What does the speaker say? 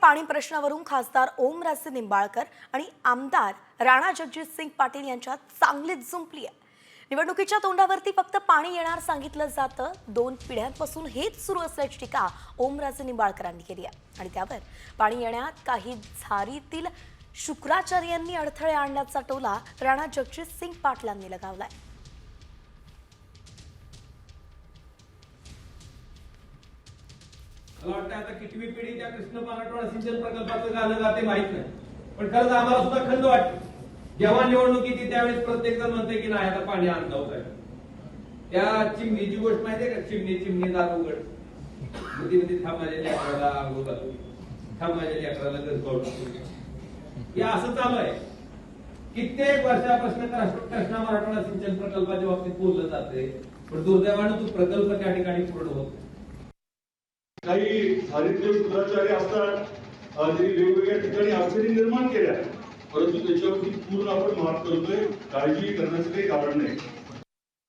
पाणी प्रश्नावरून खासदार ओमराजे निंबाळकर आणि आमदार राणा जगजितसिंग पाटील यांच्यात चांगलीच जुंपली आहे। निवडणुकीच्या तोंडावरती फक्त पाणी येणार सांगितलं जातं, 2 पिढ्यांपासून हेच सुरू असल्याची टीका ओमराजे निंबाळकरांनी केली आहे आणि त्यावर पाणी येण्यात काही झारीतील शुक्राचार्यांनी अडथळे आणल्याचा टोला राणा जगजितसिंग पाटलांनी लगावलाय। मला वाटतं आता कितवी पिढी त्या कृष्ण मराठवाडा सिंचन प्रकल्पाचं गाणं गाते माहित नाही, पण खरंच आम्हाला सुद्धा खंत वाटते जेव्हा निवडणूक येते त्यावेळेस प्रत्येक जण म्हणते की नाही आता पाणी आणलं होतं। त्या चिमणीची गोष्ट माहितीये का? चिमणी दार उघड मध्ये थांब माझ्या लेकराला आंघोळ घालू, थांब माझ्या लेकराला गरज काढू, हे असं चालू आहे। कित्येक वर्षापासून कृष्णा मराठवाडा सिंचन प्रकल्पाच्या बाबतीत बोललं जाते, पण दुर्दैवानं तो प्रकल्प त्या ठिकाणी पूर्ण होत नाही। काही झारीतले शुक्राचार्य असतात, त्यांनी वेगवेगळ्या ठिकाणी अडचणी निर्माण केल्या, परंतु त्याच्यावरती पूर्ण आपण मात करतोय, काळजी करण्याचं काही कारण नाही।